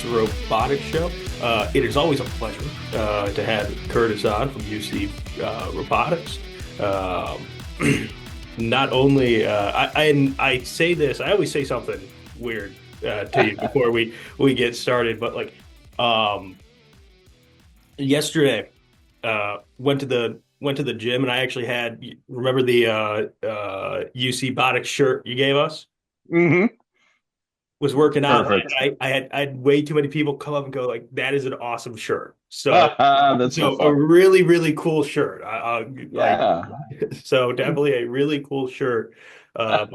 Robotics Show. It is always a pleasure to have Curtis on from UC Robotics. Um, Not only I say this, I always say something weird to you before we get started, but like yesterday, went to the gym and I actually had remember the UC Robotics shirt you gave us? Hmm. Was working out. Perfect. I had way too many people come up and go like, "That is an awesome shirt." So That's so so a fun. really cool shirt. Like Yeah. so definitely a really cool shirt. But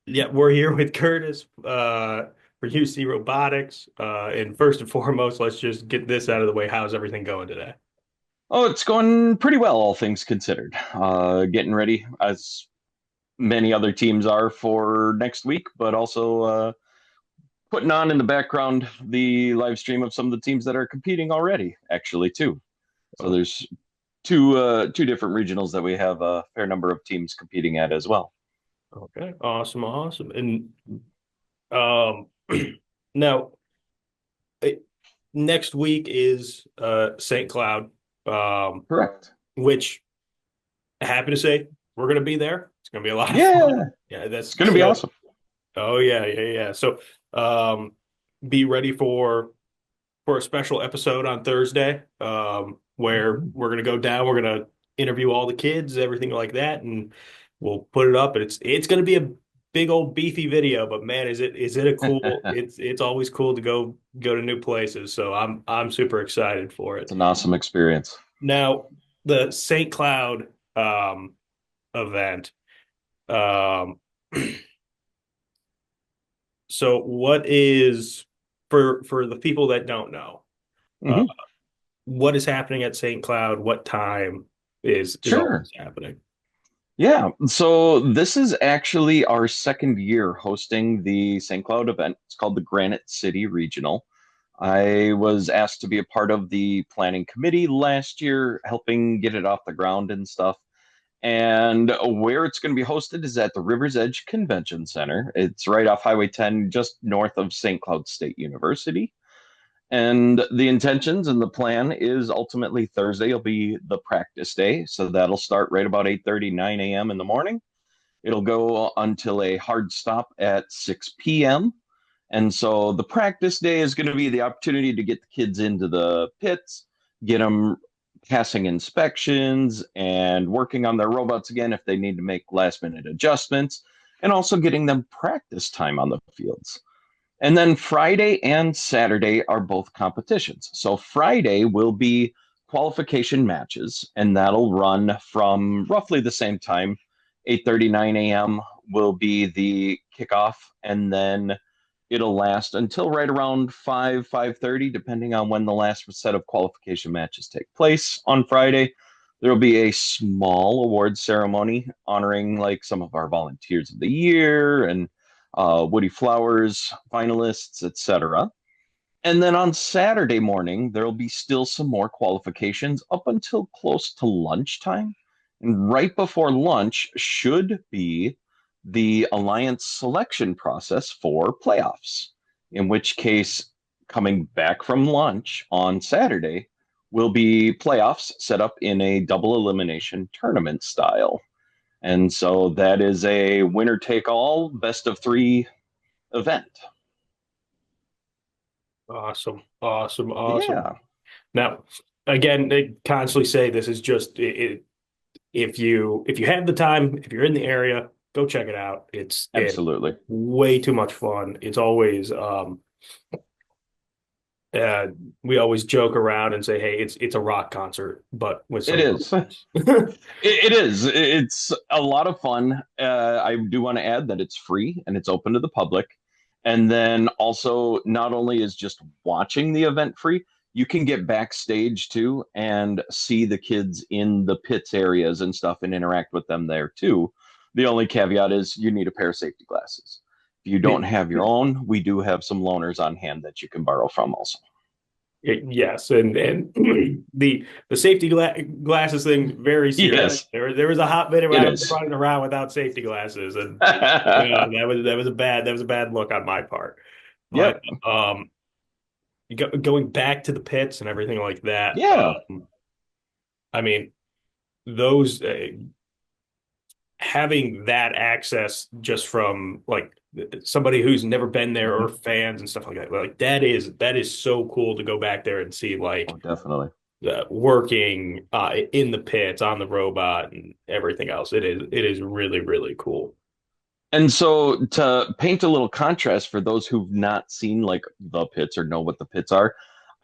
yeah, we're here with Curtis for UC Robotics. And first and foremost, let's just get this out of the way. How's everything going today? Oh, it's going pretty well, all things considered. Getting ready, as many other teams are, for next week, but also putting on in the background the live stream of some of the teams that are competing already, actually, too. So Oh, there's two different regionals that we have a fair number of teams competing at as well. okay, awesome, awesome. And um, now. Next week is St. Cloud, um, Correct. which happy to say we're going to be there. It's going to be a lot of fun. Yeah, Yeah, that's it's going to be so. awesome. Oh yeah, yeah, yeah. So um, be ready for a special episode on Thursday, where we're going to go down. We're going to interview all the kids, everything like that, and we'll put it up. And it's going to be a big old beefy video, but man, is it a cool? It's always cool to go to new places. So I'm super excited for It's it. an awesome experience. Now the St. Cloud event. Um, so what is for the people that don't know? Uh, Hmm. what is happening at St. Cloud? What time is all Sure. this happening? Yeah, so this is actually our second year hosting the St. Cloud event. It's called the Granite City Regional. I was asked to be a part of the planning committee last year, helping get it off the ground and stuff. And where it's going to be hosted is at the River's Edge Convention Center. It's right off Highway 10, just north of St. Cloud State University. And the intentions and the plan is ultimately Thursday will be the practice day. So that'll start right about 8:30, 9 a.m. in the morning. It'll go until a hard stop at 6 p.m. And so the practice day is going to be the opportunity to get the kids into the pits, get them passing inspections and working on their robots again if they need to make last minute adjustments, and also getting them practice time on the fields. And then Friday and Saturday are both competitions. So Friday will be qualification matches, and that'll run from roughly the same time. 8:30, 9 a.m. will be the kickoff, and then it'll last until right around 5, 5:30, depending on when the last set of qualification matches take place on Friday. There'll be a small award ceremony honoring like some of our volunteers of the year and Woody Flowers finalists, etc. And then on Saturday morning, there'll be still some more qualifications up until close to lunchtime. And right before lunch should be the alliance selection process for playoffs, in which case, coming back from lunch on Saturday will be playoffs set up in a double elimination tournament style. And so that is a winner take all, best of three event. Awesome, awesome, awesome. Yeah, Now, again, they constantly say this is just if you have the time, if you're in the area, go check it out. It's absolutely. way too much fun. It's always uh, we always joke around and say, "Hey, it's a rock concert, but with It some is. robots." It is. It's a lot of fun. I do want to add that it's free and it's open to the public. And then also, not only is just watching the event free, you can get backstage too and see the kids in the pits areas and stuff and interact with them there too. The only caveat is you need a pair of safety glasses. If you don't have your own, we do have some loaners on hand that you can borrow from also. Yes, and the safety glasses thing very serious. Yes, There was a hot minute when it I was is. running around without safety glasses, and yeah, that was a bad look on my part. But Yep. um, going back to the pits and everything like that, Yeah. I mean those having that access just from like somebody who's never been there or Mhm. fans and stuff like that, like that is so cool to go back there and see like Oh, definitely. working in the pits on the robot and everything else. It is really really cool. And so to paint a little contrast for those who've not seen like the pits or know what the pits are,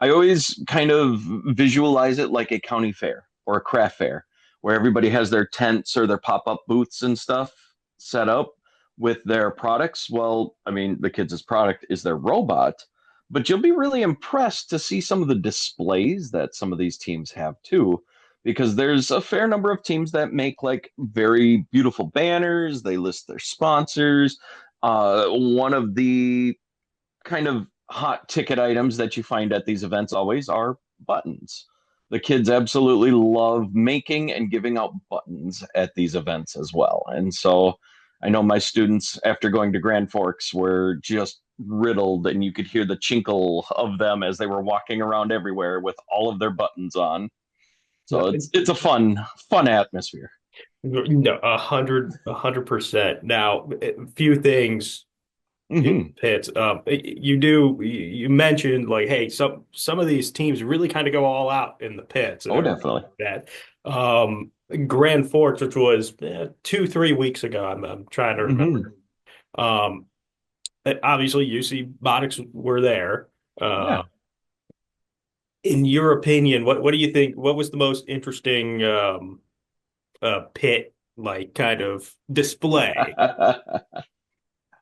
I always kind of visualize it like a county fair or a craft fair where everybody has their tents or their pop-up booths and stuff set up with their products. Well, I mean, the kids' product is their robot, but you'll be really impressed to see some of the displays that some of these teams have too, because there's a fair number of teams that make like very beautiful banners. They list their sponsors. One of the kind of hot ticket items that you find at these events always are buttons. The kids absolutely love making and giving out buttons at these events as well. And so I know my students, after going to Grand Forks, were just riddled, and you could hear the chinkle of them as they were walking around everywhere with all of their buttons on. No, So it's a fun atmosphere. no, 100%. Now, a few things in Hmm. pits. You mentioned like, hey, some of these teams really kind of go all out in the pits and Oh, everything definitely. like that. Grand Forks, which was 2 3 weeks ago, I'm trying to remember. Hmm. Um, obviously, UC Robotics were there. Uh, Yeah. in your opinion, what do you think? What was the most interesting pit like kind of display?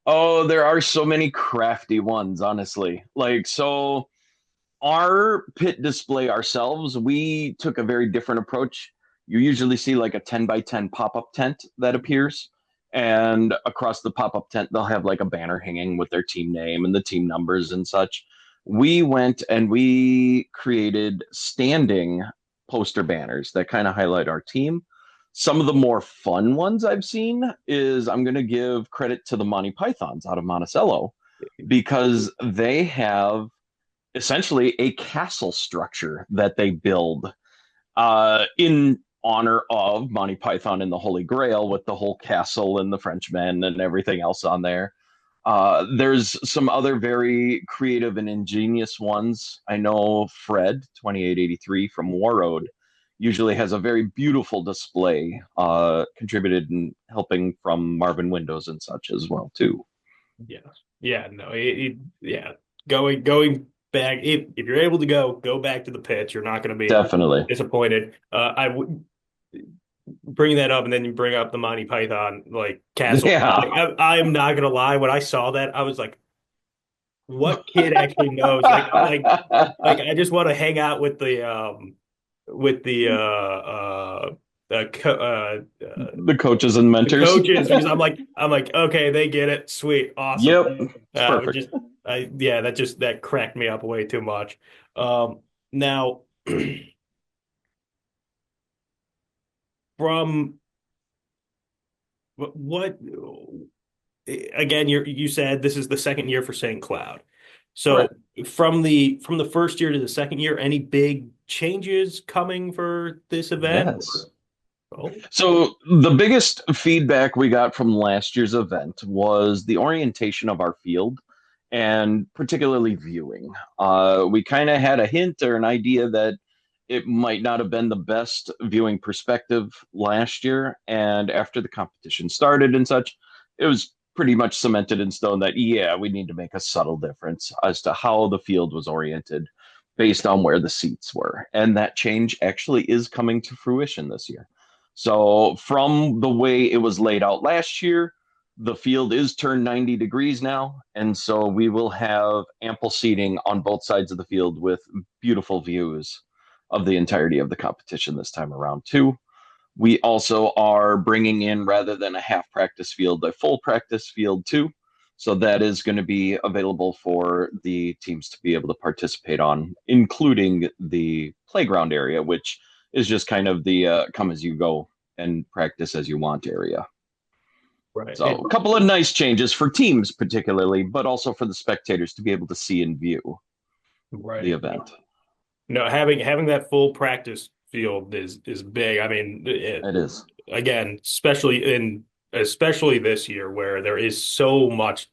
Oh, there are so many crafty ones, honestly. Like, so our pit display ourselves, we took a very different approach. You usually see like a 10 by 10 pop-up tent that appears, and across the pop-up tent, they'll have like a banner hanging with their team name and the team numbers and such. We went and we created standing poster banners that kind of highlight our team. Some of the more fun ones I've seen is I'm going to give credit to the Monty Pythons out of Monticello because they have essentially a castle structure that they build in honor of Monty Python and the Holy Grail, with the whole castle and the Frenchmen and everything else on there. There's some other very creative and ingenious ones. I know Fred 2883 from War Road usually has a very beautiful display, contributed and helping from Marvin Windows and such as well too. Yeah, yeah, no, yeah. Going back, if you're able to go back to the pitch. You're not going to be Definitely. disappointed. I would bring that up, and then you bring up the Monty Python like castle. Yeah. Like I am not going to lie. When I saw that, I was like, what kid actually knows? Like I just want to hang out with The coaches and the mentors. coaches because I'm like okay, they get it, sweet, awesome. Yep, it's perfect. Just I yeah, that cracked me up way too much. Now from what again, you said this is the second year for St. Cloud. So Correct. from the first year to the second year, any big changes coming for this event? Yes. Oh, So the biggest feedback we got from last year's event was the orientation of our field and particularly viewing. We kind of had a hint or an idea that it might not have been the best viewing perspective last year. And after the competition started and such, it was pretty much cemented in stone that, yeah, we need to make a subtle difference as to how the field was oriented based on where the seats were. And that change actually is coming to fruition this year. So, from the way it was laid out last year, the field is turned 90 degrees now. And so we will have ample seating on both sides of the field with beautiful views of the entirety of the competition this time around, too. We also are bringing in, rather than a half practice field, a full practice field, too. So that is going to be available for the teams to be able to participate on, including the playground area, which is just kind of the come as you go and practice as you want area. Right. So a couple of nice changes for teams particularly, but also for the spectators to be able to see and view the Right. event. No, having that full practice field is big. I mean, It is. again, especially this year where there is so much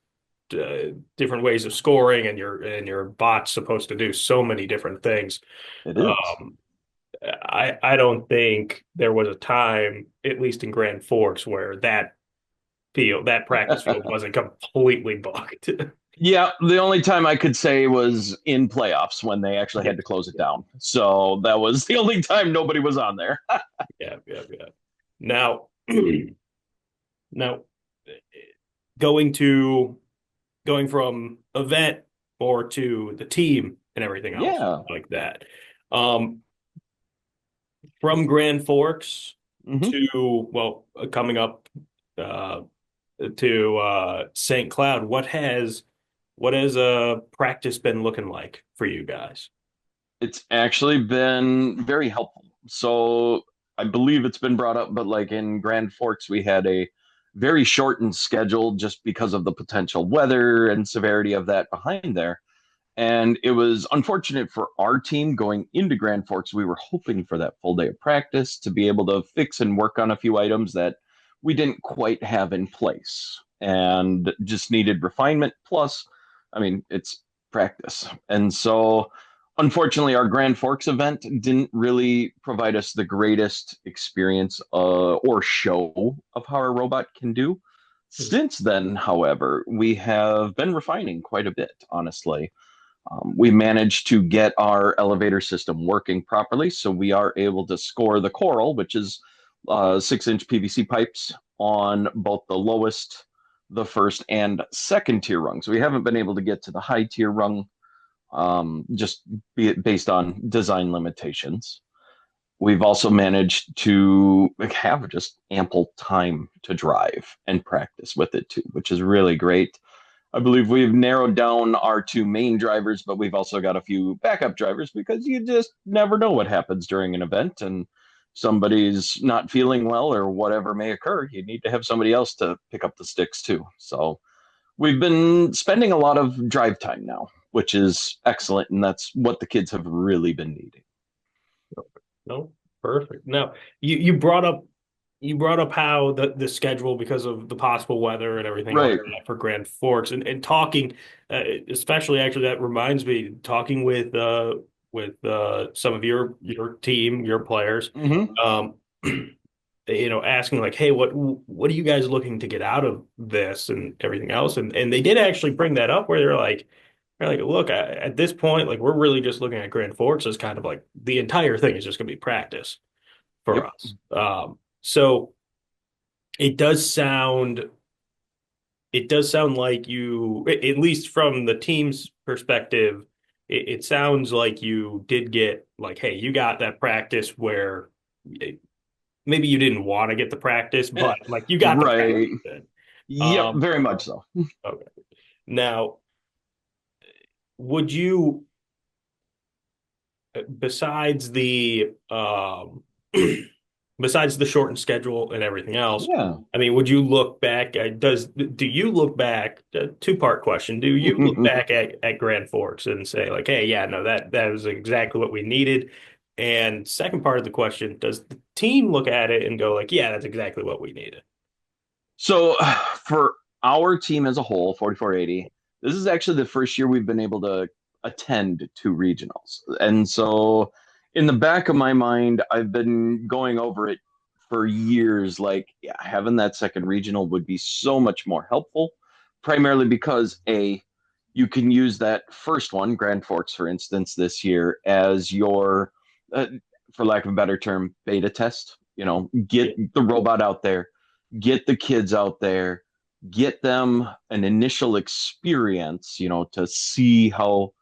different ways of scoring, and your bot's supposed to do so many different things. It is. Um, I don't think there was a time, at least in Grand Forks, where that practice field wasn't completely booked. Yeah, the only time I could say was in playoffs when they actually Yeah, had to close it down. So that was the only time nobody was on there. yeah, yeah, yeah. Now, now going to going from event or to the team and everything else Yeah. like that. Um, from Grand Forks Hmm. to coming up uh, to St. Cloud, what has practice been looking like for you guys? It's actually been very helpful. So I believe it's been brought up, but like in Grand Forks, we had a very shortened schedule just because of the potential weather and severity of that behind there. And it was unfortunate for our team going into Grand Forks. We were hoping for that full day of practice to be able to fix and work on a few items that we didn't quite have in place and just needed refinement. Plus, I mean, it's practice. And so, unfortunately, our Grand Forks event didn't really provide us the greatest experience or show of how our robot can do. Since then, however, we have been refining quite a bit, honestly. We managed to get our elevator system working properly, so we are able to score the coral, which is 6-inch PVC pipes on both the lowest, the first, and second tier rungs. We haven't been able to get to the high tier rung, just based on design limitations. We've also managed to have just ample time to drive and practice with it too, which is really great. I believe we've narrowed down our two main drivers, but we've also got a few backup drivers because you just never know what happens during an event and somebody's not feeling well or whatever may occur. You need to have somebody else to pick up the sticks too. So we've been spending a lot of drive time now, which is excellent. And that's what the kids have really been needing. No, perfect. Now, you brought up how the schedule, because of the possible weather and everything like Right. that for Grand Forks, and talking, especially actually that reminds me, talking with some of your team, your players, Mm-hmm. um, asking like, hey, what are you guys looking to get out of this and everything else, and they did actually bring that up where they're like, look, at this point, like we're really just looking at Grand Forks as kind of like the entire thing is just going to be practice for Yep. us. So it does sound it does sound like you, at least from the team's perspective, it sounds like you did get like, hey, you got that practice where maybe you didn't want to get the practice, but like you got the Right. practice. Yep. Um, Very much so. okay. Now, would you, besides the besides the shortened schedule and everything else, Yeah. I mean, would you look back do you look back, two-part question, do you look back at Grand Forks and say like, hey, yeah, no, that was exactly what we needed? And second part of the question, does the team look at it and go like, yeah, that's exactly what we needed? So for our team as a whole, 4480, this is actually the first year we've been able to attend two regionals. And so in the back of my mind, I've been going over it for years, like, yeah, having that second regional would be so much more helpful, primarily because you can use that first one, Grand Forks, for instance, this year as your, uh, for lack of a better term, beta test. Get Yeah. the robot out there, get the kids out there, get them an initial experience, to see how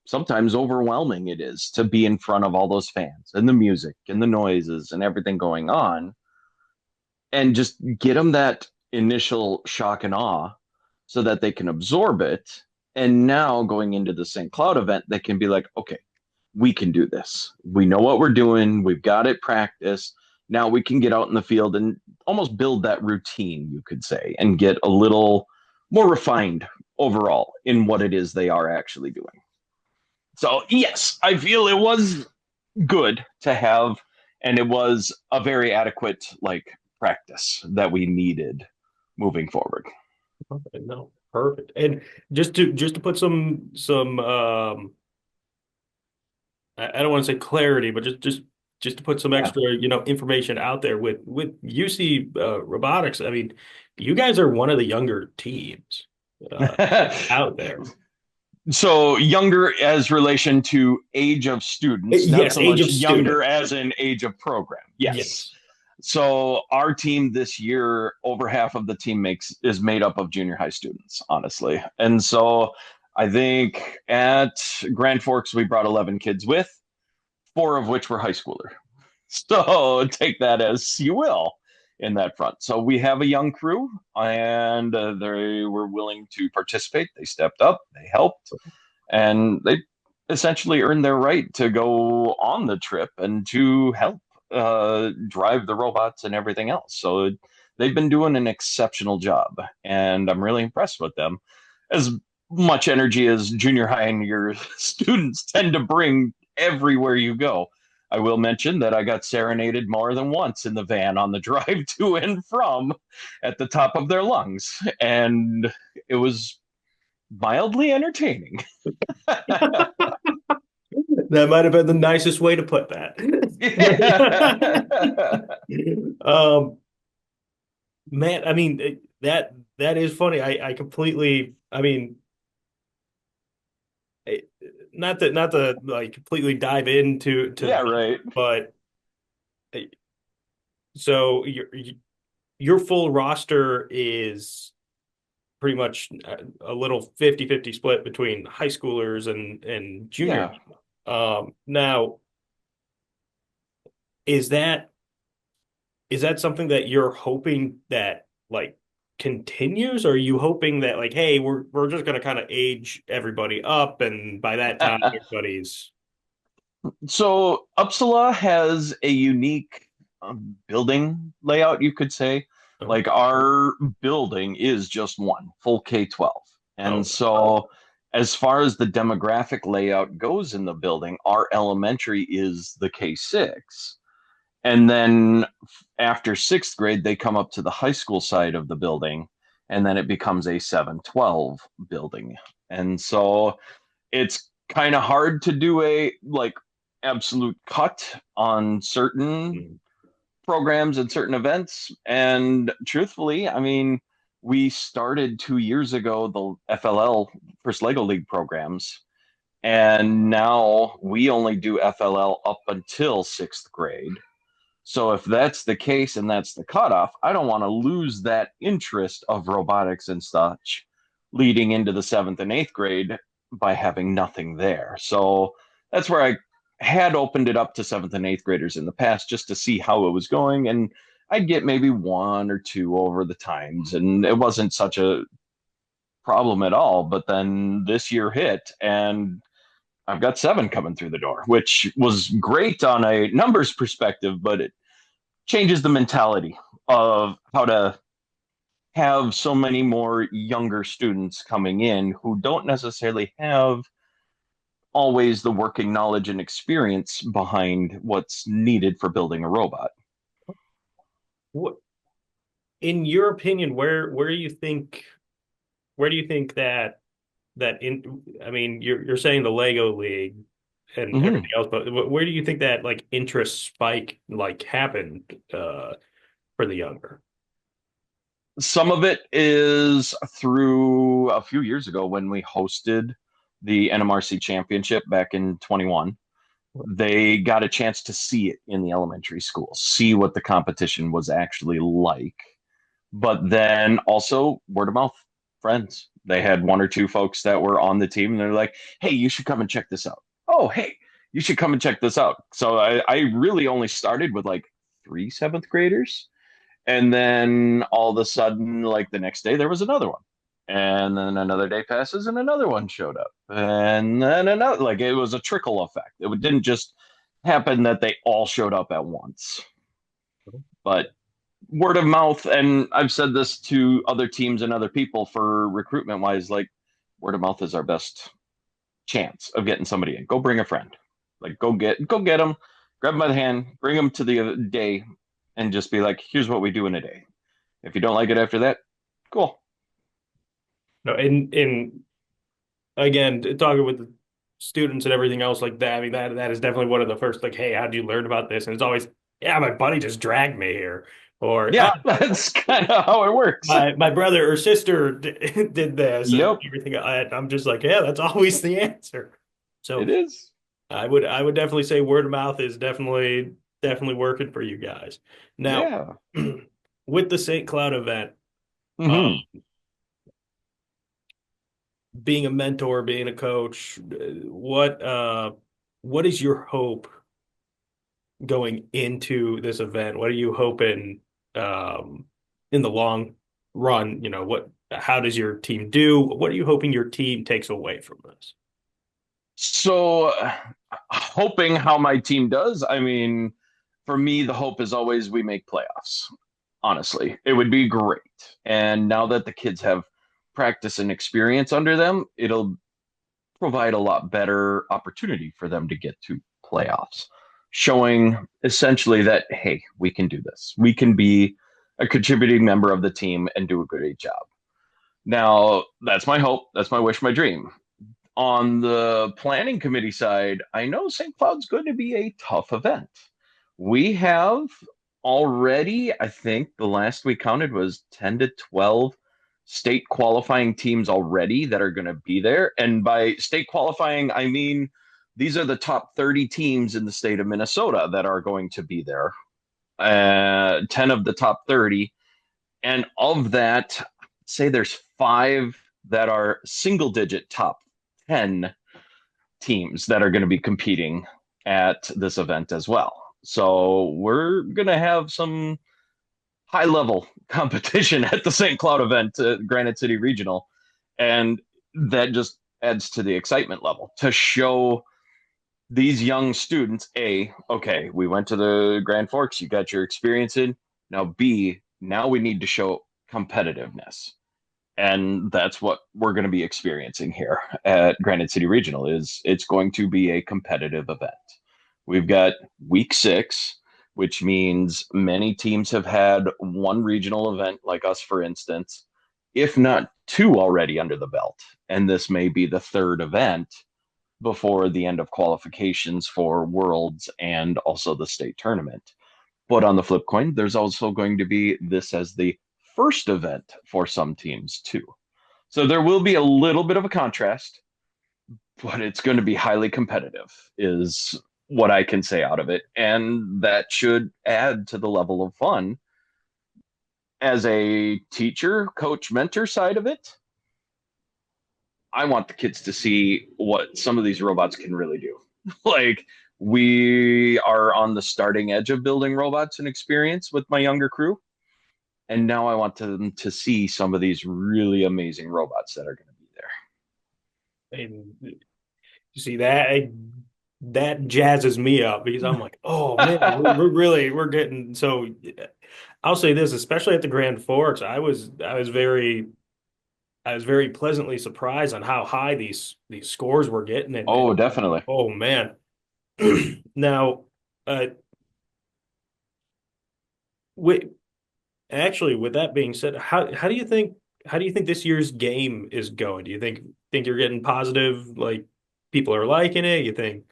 sometimes overwhelming it is to be in front of all those fans and the music and the noises and everything going on, and just get them that initial shock and awe so that they can absorb it. And now going into the St. Cloud event, they can be like, okay, we can do this. We know what we're doing. We've got it practiced. Now we can get out in the field and almost build that routine, you could say, and get a little more refined overall in what it is they are actually doing. So, yes, I feel it was good to have, and it was a very adequate like practice that we needed moving forward. Okay, no, perfect. And just to put some I don't want to say clarity, but just to put some Yeah. extra, information out there with UC Robotics. I mean, you guys are one of the younger teams uh, out there. So younger as relation to age of students, not Yes, so age much of younger student. as an age of program. Yes. Yes. So our team this year, over half of the team makes is made up of junior high students, honestly. And so I think at Grand Forks we brought 11 kids with, four of which were high schooler. So take that as you will in that front. So we have a young crew, and they were willing to participate. They stepped up, they helped, and they essentially earned their right to go on the trip and to help drive the robots and everything else. So they've been doing an exceptional job, and I'm really impressed with them. As much energy as junior high and your students tend to bring everywhere you go. I will mention that I got serenaded more than once in the van on the drive to and from at the top of their lungs, and it was mildly entertaining. That might have been the nicest way to put that. Um, man, I mean that is funny. I completely, I mean, eh, not to like completely dive into Yeah, that, right. but eh, so your full roster is pretty much a little 50-50 split between high schoolers and junior. Yeah. Now, is that is that something that you're hoping that like continues, or are you hoping that like, hey, we're just gonna kind of age everybody up, and by that time everybody's So Uppsala has a unique building layout, you could say. oh, Like our building is just one full K-12. And oh, so as far as the demographic layout goes in the building, our elementary is the K-6. And then after sixth grade, they come up to the high school side of the building, and then it becomes a 7-12 building. And so it's kind of hard to do a like absolute cut on certain mm, programs and certain events. And truthfully, I mean, we started 2 years ago the FLL, First Lego League programs, and now we only do FLL up until sixth grade. So if that's the case and that's the cutoff, I don't want to lose that interest of robotics and such leading into the seventh and eighth grade by having nothing there. So that's where I had opened it up to seventh and eighth graders in the past just to see how it was going. And I'd get maybe one or two over the times, and it wasn't such a problem at all. But then this year hit, and I've got seven coming through the door, which was great on a numbers perspective, but it changes the mentality of how to have so many more younger students coming in who don't necessarily have always the working knowledge and experience behind what's needed for building a robot. what in your opinion, where do you think that in I mean you're saying the Lego League and everything Mm-hmm. else, but where do you think that like interest spike like happened for the younger? Some of it is through a few years ago when we hosted the NMRC championship back in 21. They got a chance to see it in the elementary schools, see what the competition was actually like. But then also word of mouth, friends. They had one or two folks that were on the team and they're like, hey, you should come and check this out. Oh, hey, you should come and check this out. So I really only started with like three seventh graders. And then all of a sudden, like the next day, there was another one. And then another day passes and another one showed up. And then another, like it was a trickle effect. It didn't just happen that they all showed up at once. But word of mouth, and I've said this to other teams and other people for recruitment wise, like word of mouth is our best chance of getting somebody in. Go bring a friend. Like go get them, grab them by the hand, bring them to the day, and just be like, here's what we do in a day. If you don't like it after that, cool. No, in again, talking with the students and everything else like that, I mean that is definitely one of the first like, hey, how did you learn about this? And it's always, yeah, my buddy just dragged me here, or oh, Yeah, that's kind of how it works. my brother or sister did this, and Yep, everything. I'm just like, yeah, that's always the answer. it So is. I would definitely say word of mouth is definitely working for you guys. Now, Yeah. with the St. Cloud event, Hmm. um, being a mentor, being a coach, what is your hope going into this event? What are you hoping um, in the long run? How does your team do? What are you hoping your team takes away from this? So, hoping how my team does. I mean, for me, the hope is always we make playoffs. Honestly, it would be great. And now that the kids have practice and experience under them, it'll provide a lot better opportunity for them to get to playoffs, showing essentially that, hey, we can do this. We can be a contributing member of the team and do a great job. Now, that's my hope. That's my wish, my dream. On the planning committee side, I know St. Cloud's going to be a tough event. We have already, I think the last we counted was 10 to 12 state qualifying teams already that are going to be there. And by state qualifying, I mean these are the top 30 teams in the state of Minnesota that are going to be there. 10 of the top 30. And of that, say there's five that are single digit top 10 teams that are going to be competing at this event as well. So we're going to have some high level competition at the St. Cloud event at Granite City Regional. And that just adds to the excitement level to show these young students, A, okay, we went to the Grand Forks, you got your experience in. Now, B, now we need to show competitiveness. And that's what we're going to be experiencing here at Granite City Regional is it's going to be a competitive event. We've got week 6, which means many teams have had one regional event like us, for instance, if not two already under the belt. And this may be the third event before the end of qualifications for Worlds and also the state tournament. But on the flip coin, there's also going to be this as the first event for some teams too. So there will be a little bit of a contrast, but it's going to be highly competitive, is what I can say out of it. And that should add to the level of fun. As a teacher, coach, mentor side of it, I want the kids to see what some of these robots can really do. Like, we are on the starting edge of building robots and experience with my younger crew. And now I want them to see some of these really amazing robots that are going to be there. And you see that jazzes me up because I'm like, oh man, we're getting so. I'll say this, especially at the Grand Forks, I was very pleasantly surprised on how high these scores were getting, and Oh, definitely. oh man. Now, uh, wait, actually, with that being said, how do you think this year's game is going? Do you think you're getting positive, like people are liking it? You think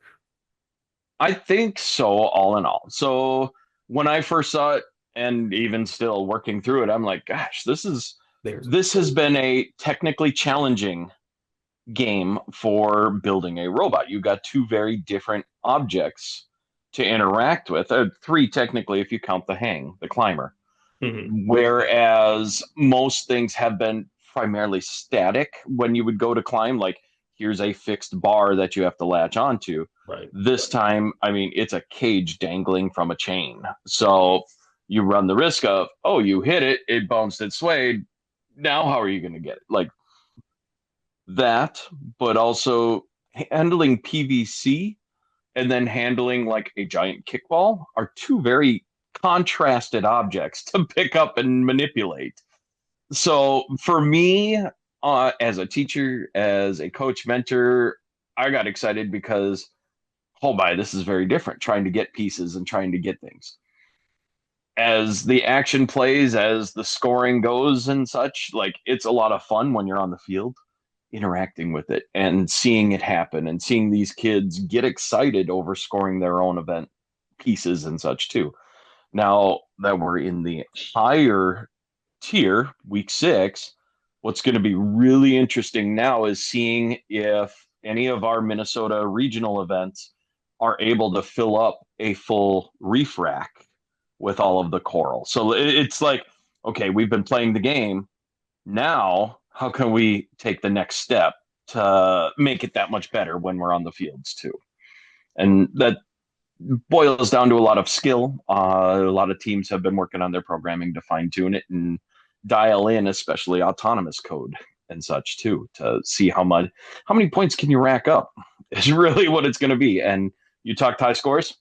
I think so, all in all. So when I first saw it, and even still working through it, I'm like, gosh, there's this has been a technically challenging game for building a robot. You got two very different objects to interact with, three technically if you count the climber. Mhm. Whereas most things have been primarily static when you would go to climb, like here's a fixed bar that you have to latch onto. Right. This time, I mean, it's a cage dangling from a chain. So you run the risk of, oh, you hit it, it bounced, it swayed. Now, how are you going to get it? Like, that, but also handling PVC and then handling like a giant kickball are two very contrasted objects to pick up and manipulate. So for me, as a teacher, as a coach, mentor, I got excited because, oh my, this is very different, trying to get pieces and trying to get things. As the action plays, as the scoring goes and such, like it's a lot of fun when you're on the field interacting with it and seeing it happen and seeing these kids get excited over scoring their own event pieces and such too. Now that we're in the higher tier, week 6, what's going to be really interesting now is seeing if any of our Minnesota regional events are able to fill up a full reef rack with all of the coral. So it's like, okay, we've been playing the game. Now, how can we take the next step to make it that much better when we're on the fields too? And that boils down to a lot of skill. A lot of teams have been working on their programming to fine tune it and dial in, especially autonomous code and such too, to see how many points can you rack up is really what it's going to be. And you talked high scores.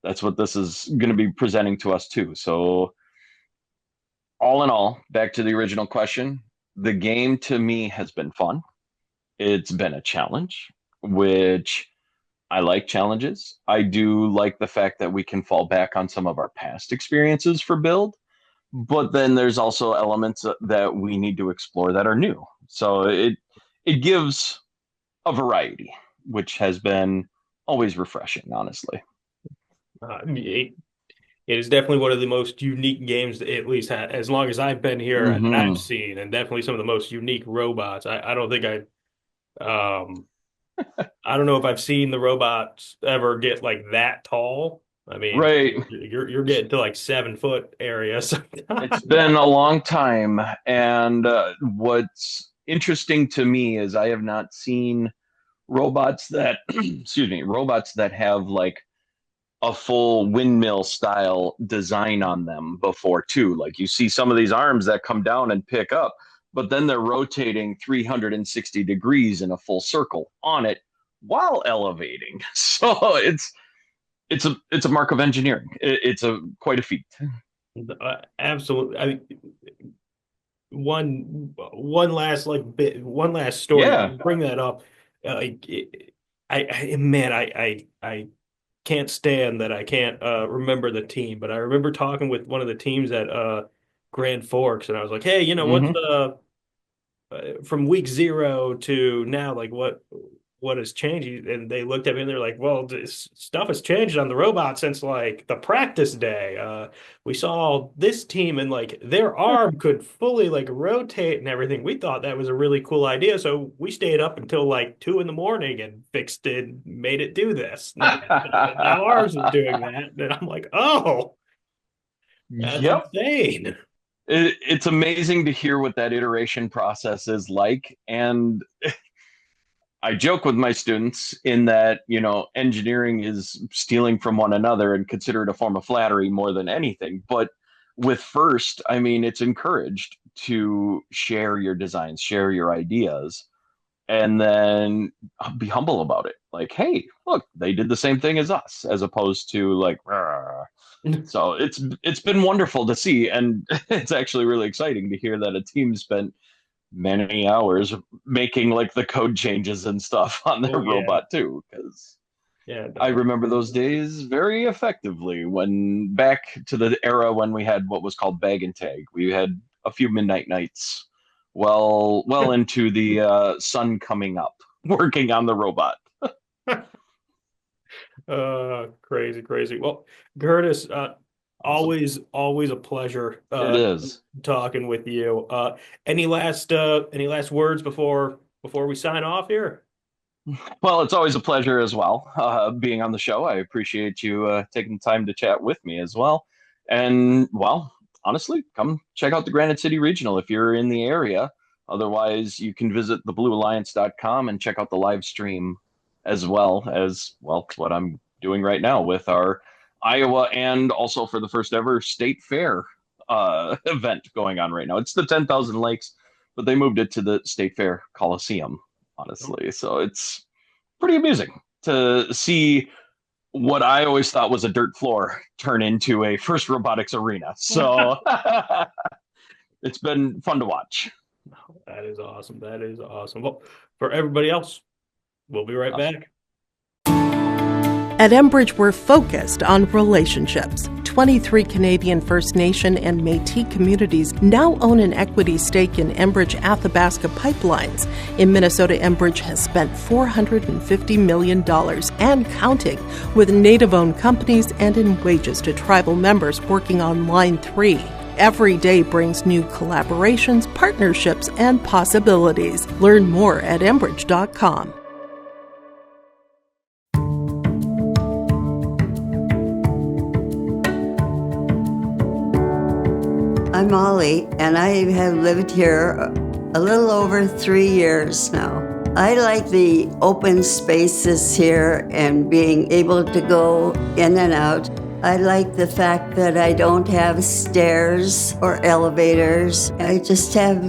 That's what this is going to be presenting to us too. So all in all, back to the original question, the game to me has been fun. It's been a challenge, which I like challenges. I do like the fact that we can fall back on some of our past experiences for build, but then there's also elements that we need to explore that are new. So it gives a variety, which has been always refreshing, honestly. It is definitely one of the most unique games, at least as long as I've been here, that I've Hmm. seen, and definitely some of the most unique robots. I don't think um, I don't know if I've seen the robots ever get like that tall. I mean, Right. you're getting to like 7 foot area It's sometimes. been a long time. And what's interesting to me is I have not seen robots that, excuse me, robots that have like a full windmill style design on them before too. Like you see some of these arms that come down and pick up, but then they're rotating 360 degrees in a full circle on it while elevating. So it's a mark of engineering. It's a quite a feat. Absolutely. I mean, one last like bit, one last story. Yeah. You bring that up. Like, man, I can't stand that I can't remember the team, but I remember talking with one of the teams at Grand Forks, and I was like, "Hey, what's Hmm. the from week 0 to now, like what has changed?" And they looked at me and they're like, "Well, this stuff has changed on the robot since like the practice day. We saw this team and like their arm could fully like rotate and everything. We thought that was a really cool idea, so we stayed up until like 2 in the morning and fixed it, made it do this. Now ours is doing that." And I'm like, "Oh, that's Yep. insane." It's amazing to hear what that iteration process is like. And I joke with my students in that, engineering is stealing from one another and consider it a form of flattery more than anything. But with FIRST, I mean, it's encouraged to share your designs, share your ideas, and then be humble about it. Like, hey, look, they did the same thing as us, as opposed to like, "Rah." So it's been wonderful to see, and it's actually really exciting to hear that a team spent many hours making like the code changes and stuff on their Oh yeah, robot too, because yeah. I remember those days very effectively when back to the era when we had what was called bag and tag. We had a few midnight nights well into the sun coming up working on the robot. Crazy, crazy. Well, Curtis, Awesome. always a pleasure It is. talking with you. Any last words before we sign off here? Well, it's always a pleasure as well being on the show. I appreciate you taking the time to chat with me as well. And well, honestly, come check out the Granite City Regional if you're in the area. Otherwise, you can visit thebluealliance.com and check out the live stream as well, what I'm doing right now with our Iowa and also for the first ever state fair event going on right now. It's the 10,000 Lakes, but they moved it to the State Fair Coliseum. honestly. So it's pretty amusing to see what I always thought was a dirt floor turn into a first robotics arena. So it's been fun to watch. That is awesome. That is awesome. Well, for everybody else, we'll be right Awesome. back. At Enbridge, we're focused on relationships. 23 Canadian First Nation and Métis communities now own an equity stake in Enbridge Athabasca Pipelines. In Minnesota, Enbridge has spent $450 million and counting, with Native-owned companies and in wages to tribal members working on Line 3. Every day brings new collaborations, partnerships, and possibilities. Learn more at Enbridge.com. I'm Molly, and I have lived here a little over 3 years now. I like the open spaces here and being able to go in and out. I like the fact that I don't have stairs or elevators. I just have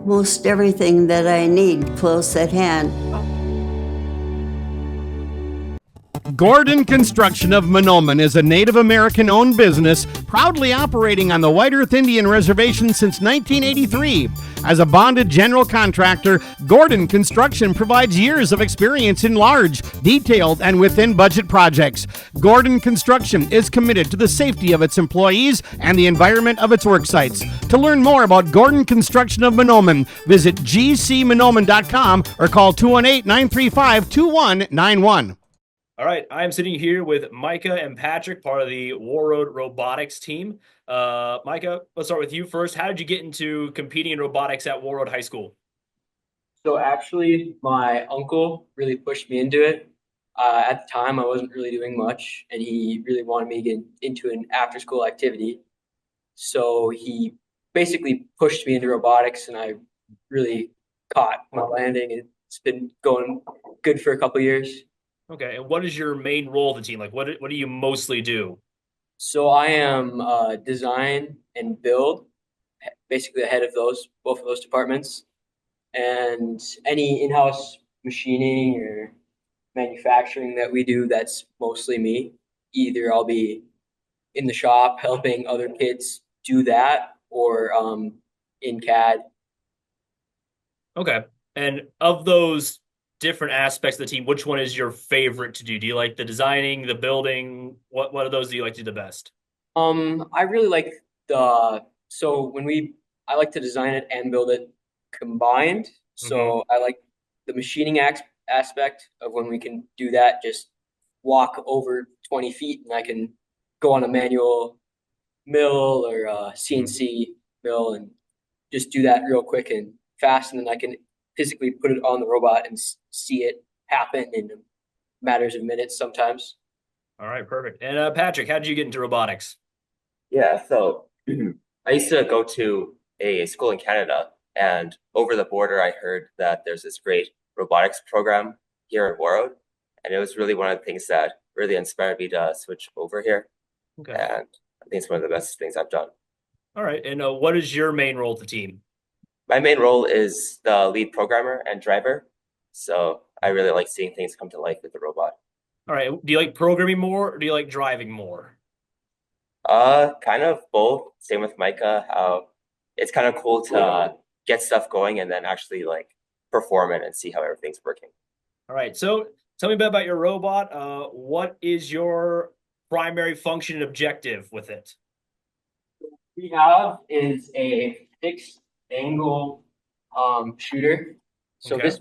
most everything that I need close at hand. Gordon Construction of Mahnomen is a Native American-owned business proudly operating on the White Earth Indian Reservation since 1983. As a bonded general contractor, Gordon Construction provides years of experience in large, detailed, and within-budget projects. Gordon Construction is committed to the safety of its employees and the environment of its work sites. To learn more about Gordon Construction of Mahnomen, visit gcmahnomen.com or call 218-935-2191. All right, I'm sitting here with Micah and Patrick, part of the Warroad Robotics team. Micah, let's start with you first. How did you get into competing in robotics at Warroad High School? So actually, my uncle really pushed me into it. At the time, I wasn't really doing much, and he really wanted me to get into an after-school activity. So he basically pushed me into robotics, and I really caught my landing. It's been going good for a couple years. Okay, and what is your main role of the team? Like, what do you mostly do? So I am design and build, basically the head of both of those departments, and any in-house machining or manufacturing that we do, that's mostly me. Either I'll be in the shop helping other kids do that, or in CAD. Okay, and of those different aspects of the team, which one is your favorite to do? Do you like the designing, the building? What of those do you like to do the best? I really like so I like to design it and build it combined. So I like the machining aspect of when we can do that, just walk over 20 feet and I can go on a manual mill or a CNC mill and just do that real quick and fast. And then I can physically put it on the robot and see it happen in matters of minutes sometimes. All right, perfect. And Patrick, how did you get into robotics? Yeah, so I used to go to a school in Canada, and over the border, I heard that there's this great robotics program here at Warroad, and it was really one of the things that really inspired me to switch over here. Okay. And I think it's one of the best things I've done. All right, and what is your main role of the team? My main role is the lead programmer and driver, so I really like seeing things come to life with the robot. All right, do you like programming more or do you like driving more? Kind of both. Same with Micah, how it's kind of cool to get stuff going and then actually like perform it and see how everything's working. All right, so tell me a bit about your robot. What is your primary function and objective with it? We have is a fixed angle shooter. So Okay. this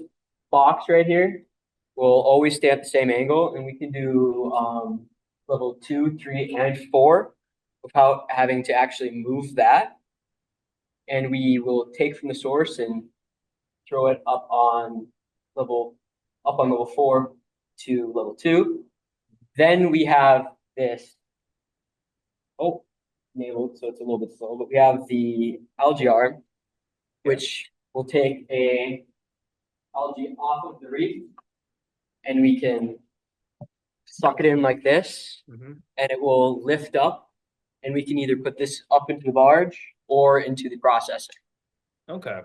box right here will always stay at the same angle, and we can do level 2, 3, and 4 without having to actually move that. And we will take from the source and throw it level 4 to level 2. Then we have this enabled, so it's a little bit slow, but we have the algae arm, which will take a algae off of the reef, and we can suck it in like this, and it will lift up, and we can either put this up into the barge or into the processor. Okay.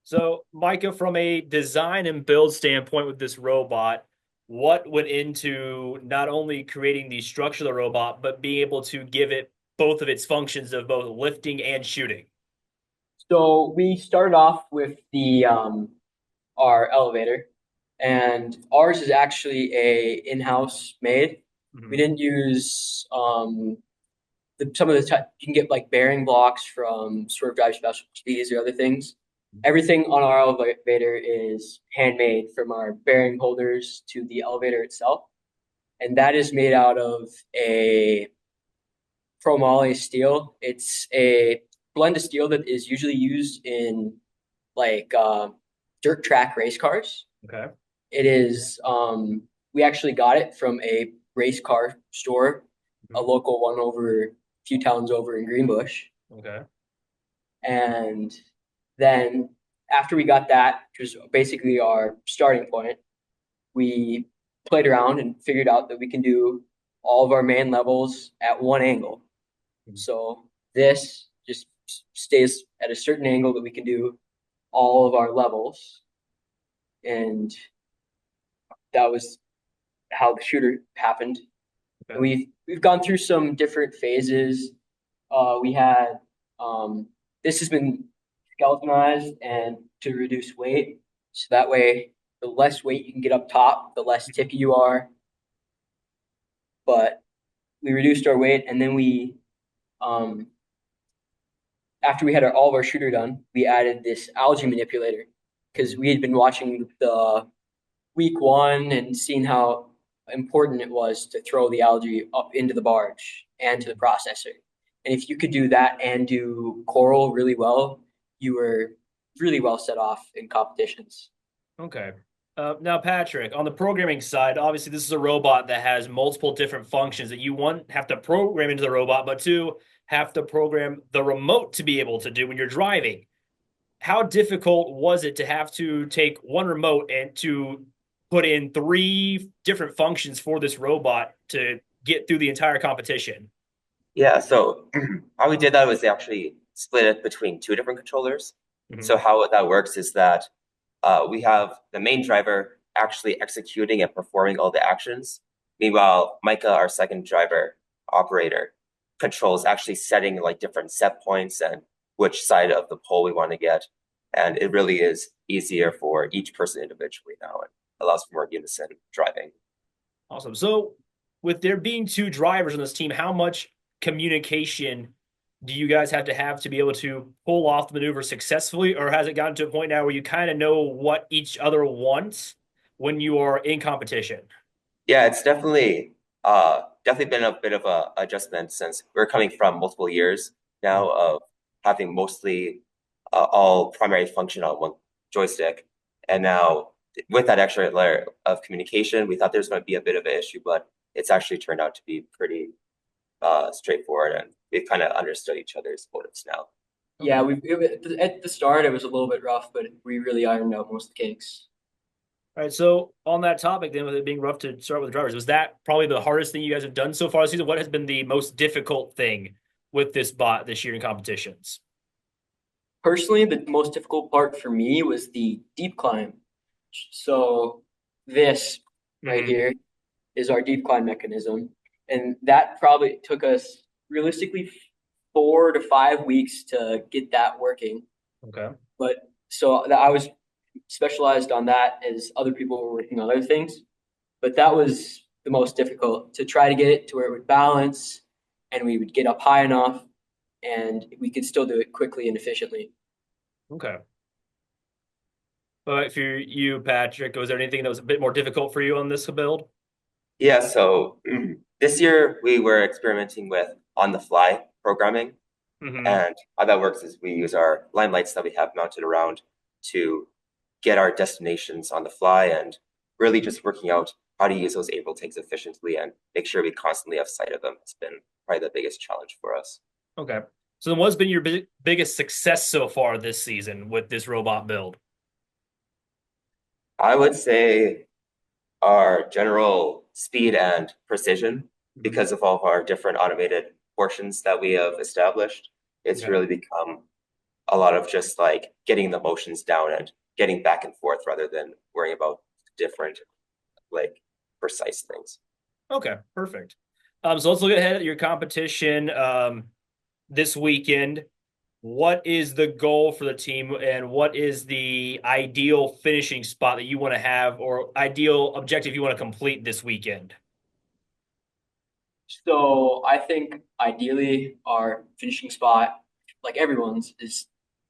So, Micah, from a design and build standpoint with this robot, what went into not only creating the structure of the robot, but being able to give it both of its functions of both lifting and shooting? So we started off with the our elevator, and ours is actually a in-house made. We Mhm. didn't use some of the you can get like bearing blocks from Swerve Drive Specialties or other things. Everything on our elevator is handmade, from our bearing holders to the elevator itself, and that is made out of a chromoly steel. It's a blend of steel that is usually used in like dirt track race cars. Okay. It is we actually got it from a race car store, a Mhm. local one over a few towns over in Greenbush. Okay. And then after we got that, which was basically our starting point, we played around and figured out that we can do all of our main levels at one angle. Mhm. So this just stays at a certain angle that we can do all of our levels. And that was how the shooter happened. And Okay. we've gone through some different phases. We had this has been skeletonized and to reduce weight, so that way the less weight you can get up top, the less tippy you are. But we reduced our weight, and then we um, after we had all of our shooter done, we added this algae manipulator because we had been watching the week one and seeing how important it was to throw the algae up into the barge and to the processor. And if you could do that and do coral really well, you were really well set off in competitions. Okay. Now, Patrick, on the programming side, obviously this is a robot that has multiple different functions that you, one, have to program into the robot, but two, have to program the remote to be able to do when you're driving. How difficult was it to have to take one remote and to put in three different functions for this robot to get through the entire competition? Yeah, so how we did that was actually split it between two different controllers. So Mhm. how that works is that we have the main driver actually executing and performing all the actions. Meanwhile, Micah, our second driver operator, controls actually setting like different set points and which side of the pole we want to get. And it really is easier for each person individually now and allows for more unison driving. Awesome. So, with there being two drivers on this team, how much communication do you guys have to be able to pull off the maneuver successfully, or has it gotten to a point now where you kind of know what each other wants when you are in competition? Yeah, it's definitely been a bit of a adjustment since we're coming from multiple years now of having mostly all primary function on one joystick. And now with that extra layer of communication, we thought there's going to be a bit of an issue, but it's actually turned out to be pretty straightforward, and we've kind of understood each other's motives now. Yeah, Okay. at the start it was a little bit rough, but we really ironed out most of the kinks. All right. So, on that topic, then, with it being rough to start with the drivers, was that probably the hardest thing you guys have done so far this season? What has been the most difficult thing with this bot this year in competitions? Personally, the most difficult part for me was the deep climb. So this right Mhm. here is our deep climb mechanism. And that probably took us realistically 4 to 5 weeks to get that working. Okay. But so that I was specialized on that as other people were working on other things. But that was the most difficult to try to get it to where it would balance and we would get up high enough and we could still do it quickly and efficiently. Okay. But for you, Patrick, was there anything that was a bit more difficult for you on this build? Yeah, so this year we were experimenting with on the fly programming. Hmm. And how that works is we use our limelights that we have mounted around to get our destinations on the fly and really just working out how to use those able takes efficiently and make sure we constantly have sight of them. It's been probably the biggest challenge for us. Okay. So then what's been your biggest success so far this season with this robot build? I would say our general speed and precision, Mhm. because of all of our different automated portions that we have established, it's Okay. really become a lot of just like getting the motions down and getting back and forth rather than worrying about different like precise things. Okay, perfect. So let's look ahead at your competition this weekend. What is the goal for the team, and what is the ideal finishing spot that you want to have, or ideal objective you want to complete this weekend? So I think ideally our finishing spot, like everyone's, is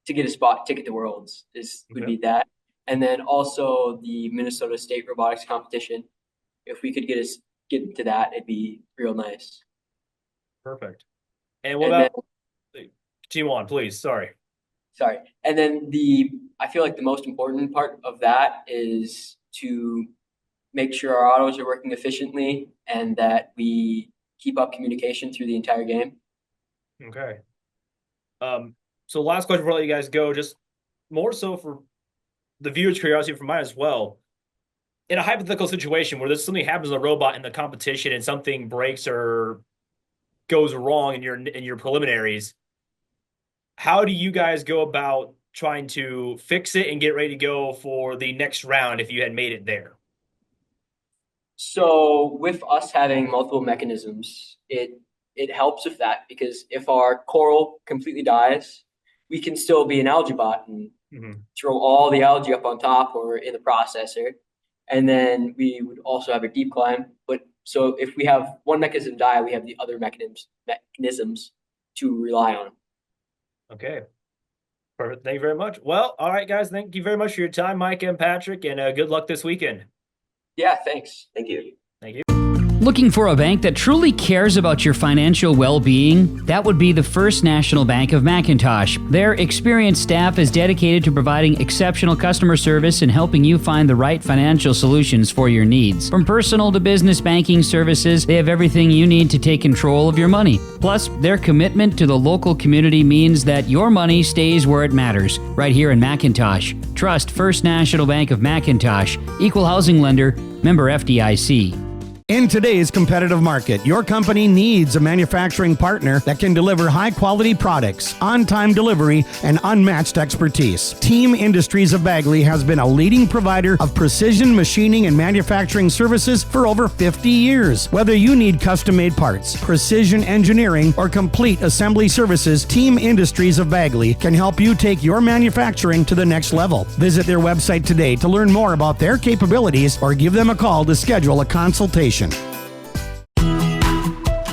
to get a spot ticket to Worlds would be that. And then also the Minnesota State robotics competition. If we could get to that, it'd be real nice. Perfect. And what And about Team One, please? Sorry. And then I feel like the most important part of that is to make sure our autos are working efficiently and that we keep up communication through the entire game. Okay. So last question before I let you guys go, just more so for the viewers' curiosity, for mine as well. In a hypothetical situation where there's something happens to a robot in the competition and something breaks or goes wrong in your preliminaries, how do you guys go about trying to fix it and get ready to go for the next round if you had made it there? So with us having multiple mechanisms, it helps with that, because if our coral completely dies, we can still be an algae bot and throw all the algae up on top or in the processor. And then we would also have a deep climb. But so if we have one mechanism die, we have the other mechanisms to rely on. Okay. Perfect. Thank you very much. Well, all right, guys. Thank you very much for your time, Mike and Patrick, and good luck this weekend. Yeah, thanks. Thank you. Thank you. Looking for a bank that truly cares about your financial well-being? That would be the First National Bank of McIntosh. Their experienced staff is dedicated to providing exceptional customer service and helping you find the right financial solutions for your needs. From personal to business banking services, they have everything you need to take control of your money. Plus, their commitment to the local community means that your money stays where it matters, right here in McIntosh. Trust First National Bank of McIntosh, equal housing lender, member FDIC. In today's competitive market, your company needs a manufacturing partner that can deliver high-quality products, on-time delivery, and unmatched expertise. Team Industries of Bagley has been a leading provider of precision machining and manufacturing services for over 50 years. Whether you need custom-made parts, precision engineering, or complete assembly services, Team Industries of Bagley can help you take your manufacturing to the next level. Visit their website today to learn more about their capabilities or give them a call to schedule a consultation.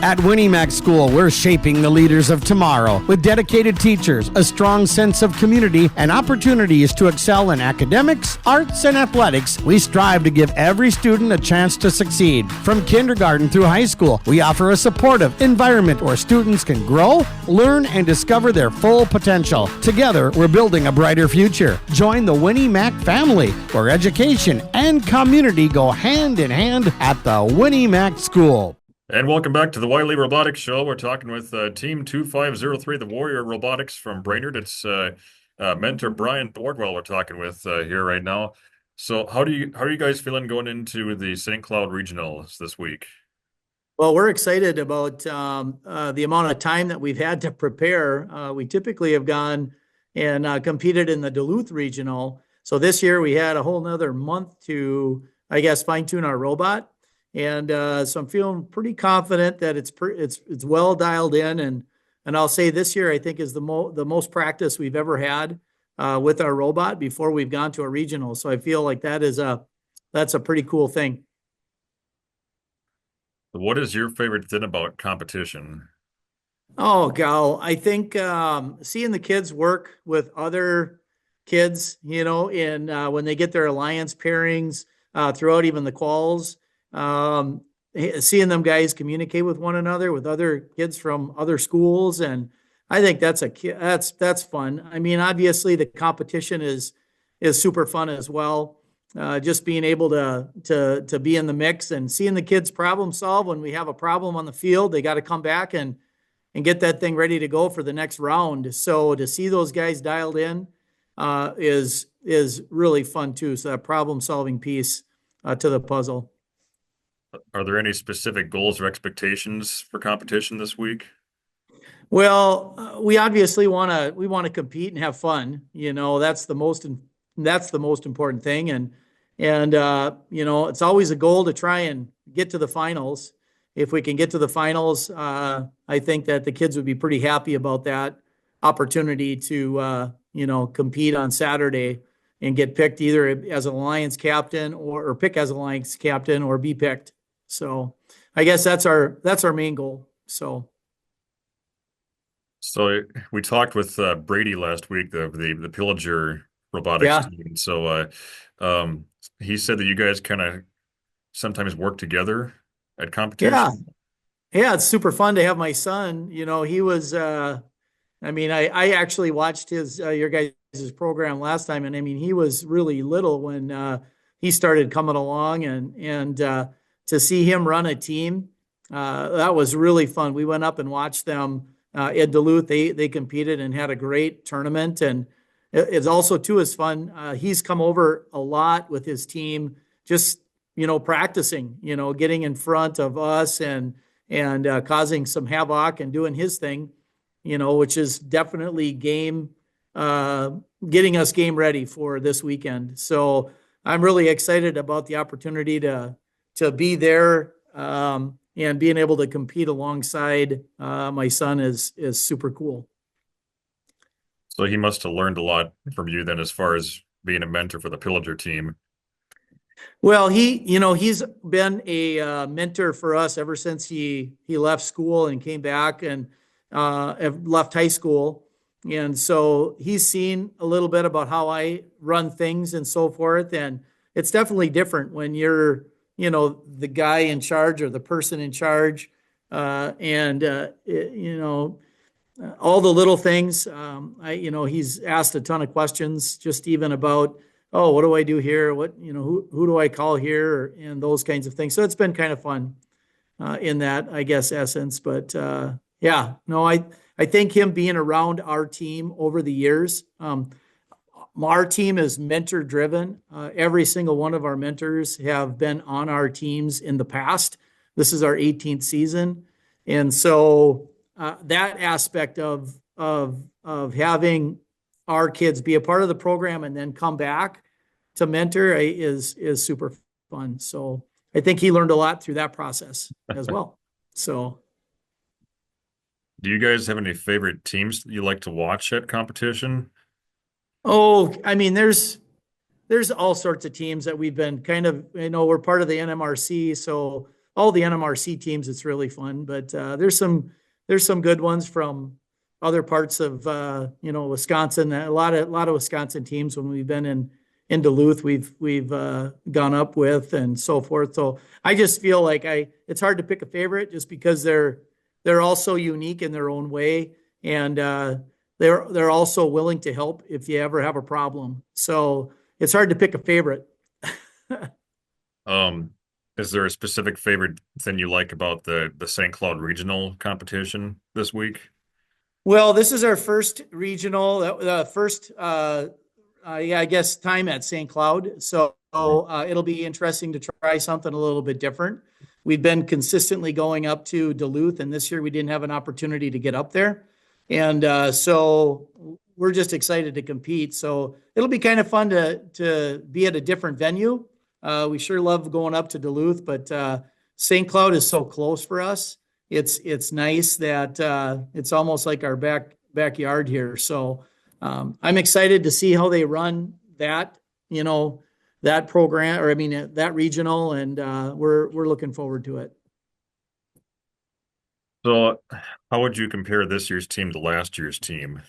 At Winnie Mac School, we're shaping the leaders of tomorrow with dedicated teachers, a strong sense of community, and opportunities to excel in academics, arts, and athletics. We strive to give every student a chance to succeed. From kindergarten through high school, we offer a supportive environment where students can grow, learn, and discover their full potential. Together, we're building a brighter future. Join the Winnie Mac family, where education and community go hand in hand at the Winnie Mac School. And welcome back to the YLE Robotics Show. We're talking with Team 2503, the Warrior Robotics from Brainerd. It's mentor Brian Bordwell we're talking with here right now. So how are you guys feeling going into the St. Cloud Regionals this week? Well, we're excited about the amount of time that we've had to prepare. We typically have gone and competed in the Duluth Regional. So this year we had a whole nother month to, I guess, fine tune our robot. And so I'm feeling pretty confident that it's well dialed in, and I'll say this year I think is the most practice we've ever had with our robot before we've gone to a regional. So I feel like that's a pretty cool thing. What is your favorite thing about competition? Oh, gal, I think seeing the kids work with other kids, in when they get their alliance pairings throughout even the quals. Seeing them guys communicate with one another, with other kids from other schools. And I think that's fun. I mean, obviously the competition is super fun as well. Just being able to be in the mix and seeing the kids problem solve when we have a problem on the field, they got to come back and get that thing ready to go for the next round. So to see those guys dialed in, is really fun too. So that problem solving piece, to the puzzle. Are there any specific goals or expectations for competition this week? Well, we obviously want to compete and have fun. That's the most important thing. And it's always a goal to try and get to the finals. If we can get to the finals, I think that the kids would be pretty happy about that opportunity to compete on Saturday and get picked either as an alliance captain or pick as alliance captain or be picked. So I guess that's our main goal. So we talked with Brady last week, the Pillager robotics Yeah. team. So he said that you guys kind of sometimes work together at Yeah. competition. Yeah, it's super fun to have my son. He was I actually watched your guys' program last time, and I mean he was really little when he started coming along, and to see him run a team, that was really fun. We went up and watched them in Duluth. They competed and had a great tournament, and it's also too is fun. He's come over a lot with his team, just practicing, getting in front of us and causing some havoc and doing his thing, which is definitely getting us game ready for this weekend. So I'm really excited about the opportunity to be there, and being able to compete alongside my son is super cool. So he must have learned a lot from you then, as far as being a mentor for the Pillager team. Well, he's been a mentor for us ever since he left school and came back and left high school. And so he's seen a little bit about how I run things and so forth. And it's definitely different when you're, the guy in charge or the person in charge. All the little things. He's asked a ton of questions, just even about, oh, what do I do here? Who do I call here? And those kinds of things. So it's been kind of fun in that, I guess, essence. But yeah, no, I think him being around our team over the years, our team is mentor driven. Every single one of our mentors have been on our teams in the past. This is our 18th season. And so that aspect of having our kids be a part of the program and then come back to mentor is super fun. So I think he learned a lot through that process as well. So, Do you guys have any favorite teams that you like to watch at competition? I mean, there's all sorts of teams that we've been kind of, we're part of the NMRC, so all the NMRC teams, it's really fun. But there's some good ones from other parts of Wisconsin. A lot of Wisconsin teams when we've been in Duluth, we've gone up with and so forth. So I just feel like it's hard to pick a favorite just because they're all so unique in their own way, and they're also willing to help if you ever have a problem. So it's hard to pick a favorite. Is there a specific favorite thing you like about the St. Cloud regional competition this week? Well, this is our first regional, the first, I guess, time at St. Cloud. So it'll be interesting to try something a little bit different. We've been consistently going up to Duluth, and this year we didn't have an opportunity to get up there. And so we're just excited to compete. So it'll be kind of fun to be at a different venue. We sure love going up to Duluth, but St. Cloud is so close for us. It's nice that it's almost like our backyard here. So I'm excited to see how they run that that program, or I mean that regional, and we're looking forward to it. So, how would you compare this year's team to last year's team?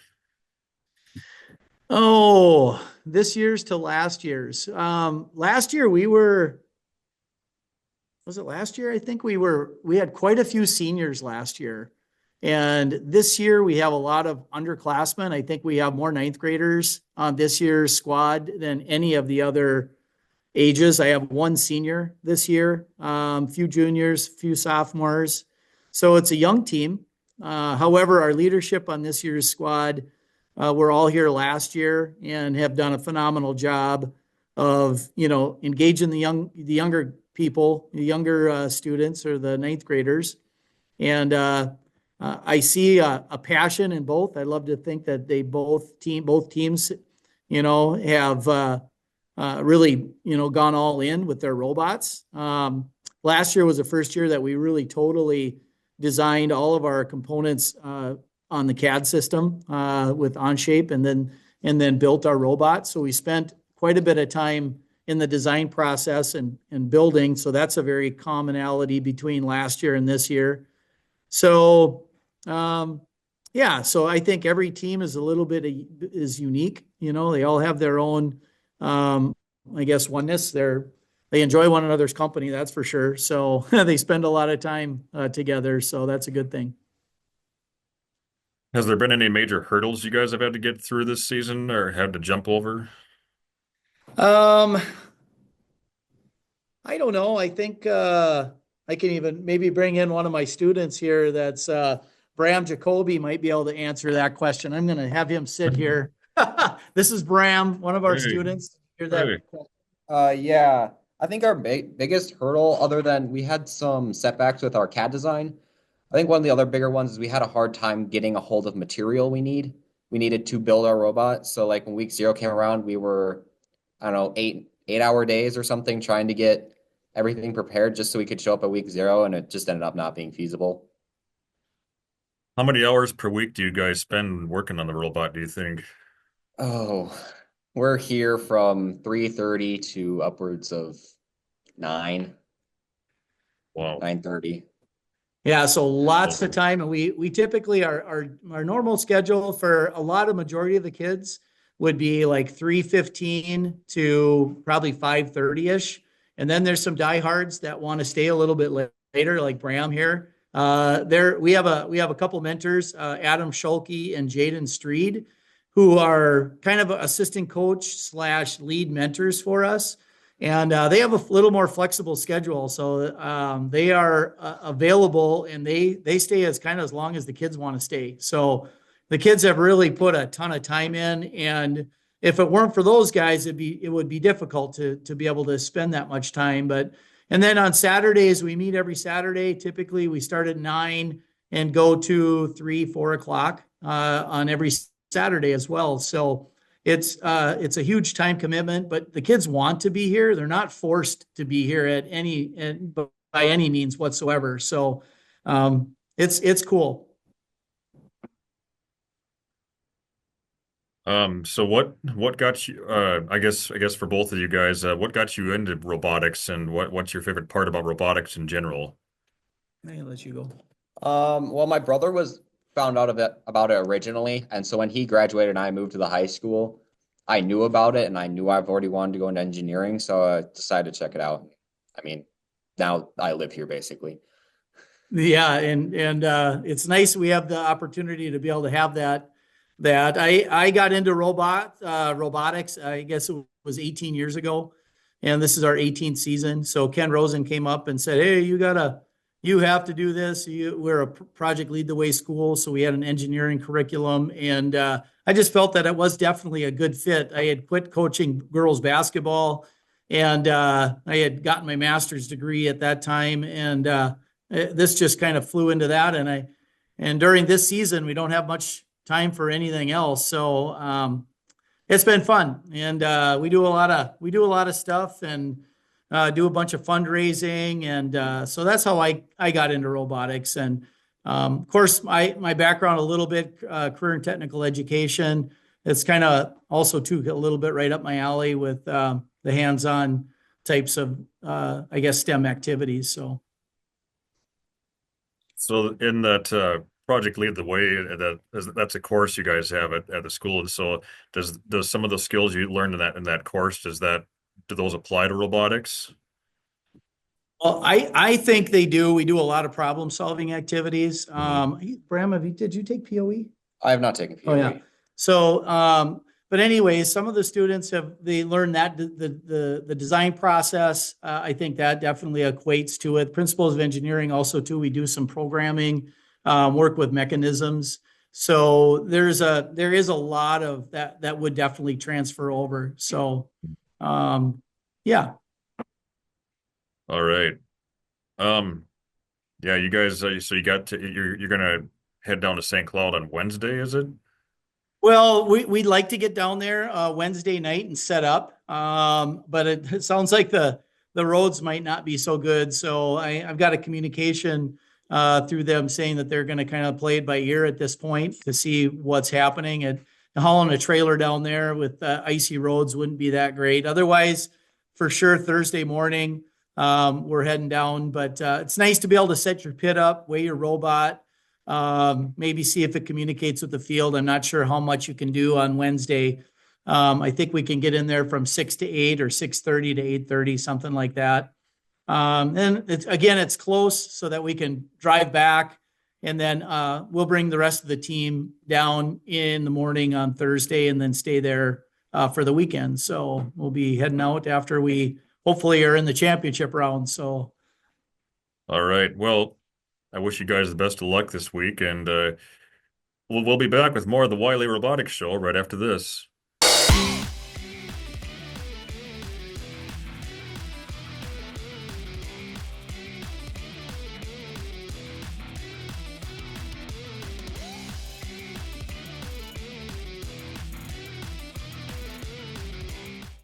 Oh, this year's to last year's. Last year was it last year? I think we had quite a few seniors last year. And this year we have a lot of underclassmen. I think we have more ninth graders on this year's squad than any of the other ages. I have one senior this year, few juniors, few sophomores. So it's a young team. However, our leadership on this year's squad, were all here last year and have done a phenomenal job of, engaging the younger people, the younger students or the ninth graders. And I see a passion in both. I love to think that both teams, have really, gone all in with their robots. Last year was the first year that we really totally designed all of our components on the CAD system with Onshape, and then built our robot. So we spent quite a bit of time in the design process and building. So that's a very commonality between last year and this year. So, yeah, so I think every team is a little bit is unique. They all have their own, I guess, oneness. They enjoy one another's company, that's for sure. So they spend a lot of time together. So that's a good thing. Has there been any major hurdles you guys have had to get through this season or had to jump over? Um, I don't know. I think I can even maybe bring in one of my students here. That's Bram Jacoby might be able to answer that question. I'm going to have him sit here. This is Bram, one of our Hey, students. Hear hey. that? Yeah, I think our biggest hurdle, other than we had some setbacks with our CAD design, I think one of the other bigger ones is we had a hard time getting a hold of material we needed to build our robot. So like when week 0 came around, we were, I don't know, 8 hour days or something trying to get everything prepared just so we could show up at week 0, and it just ended up not being feasible. How many hours per week do you guys spend working on the robot, do you think? Oh, we're here from 3:30 to upwards of 9, Wow. 9:30. Yeah, so lots of time, and we typically our normal schedule for a lot of majority of the kids would be like 3:15 to probably 5:30 ish, and then there's some diehards that want to stay a little bit later, like Bram here. There we have a couple mentors, Adam Schulke and Jaden Streed, who are kind of assistant coach slash lead mentors for us. And they have a little more flexible schedule, so they are available, and they stay as kind of as long as the kids want to stay. So the kids have really put a ton of time in, and if it weren't for those guys, it would be difficult to be able to spend that much time. And then on Saturdays, we meet every Saturday. Typically, we start at 9 and go to 3-4 o'clock on every Saturday as well. So it's a huge time commitment, but the kids want to be here. They're not forced to be here by any means whatsoever. So it's cool. So what got you I guess for both of you guys, what got you into robotics and what's your favorite part about robotics in general? I'll let you go. Well, my brother was found out about it originally, and so when he graduated and I moved to the high school, I knew about it and I knew I've already wanted to go into engineering, so I decided to check it out. I mean, now I live here basically. Yeah, and it's nice we have the opportunity to be able to have that. I got into robotics. I guess it was 18 years ago, and this is our 18th season. So Ken Rosen came up and said, "Hey, you have to do this. We're a project lead the way school, so we had an engineering curriculum, and I just felt that it was definitely a good fit. I had quit coaching girls basketball, and I had gotten my master's degree at that time, and this just kind of flew into that. And during this season, we don't have much time for anything else, so it's been fun, and we do a lot of stuff, and do a bunch of fundraising, and so that's how I got into robotics. And of course, my background a little bit, career and technical education. It's kind of also too a little bit right up my alley with the hands-on types of I guess STEM activities. So in that Project Lead the Way, that's a course you guys have at the school. And so does some of the skills you learned in that course, do those apply to robotics? Well, I think they do. We do a lot of problem solving activities. Bram, did you take POE? I have not taken POE. Oh yeah. So, but anyway, some of the students they learned that the design process. I think that definitely equates to it. Principles of engineering also too. We do some programming, work with mechanisms. So there is a lot of that would definitely transfer over. So, yeah. All right. Yeah, you guys. So you're gonna head down to St. Cloud on Wednesday, is it? Well, we'd like to get down there Wednesday night and set up, but it sounds like the roads might not be so good. So I've got a communication through them saying that they're going to kind of play it by ear at this point to see what's happening. And hauling a trailer down there with icy roads wouldn't be that great. Otherwise, for sure, Thursday morning we're heading down. But it's nice to be able to set your pit up, weigh your robot. Maybe see if it communicates with the field. I'm not sure how much you can do on Wednesday. I think we can get in there from 6 to 8 or 6:30 to 8:30, something like that. And it's close so that we can drive back, and then we'll bring the rest of the team down in the morning on Thursday and then stay there for the weekend. So we'll be heading out after we hopefully are in the championship round. So. All right. Well, I wish you guys the best of luck this week, and we'll be back with more of the YLE Robotics Show right after this.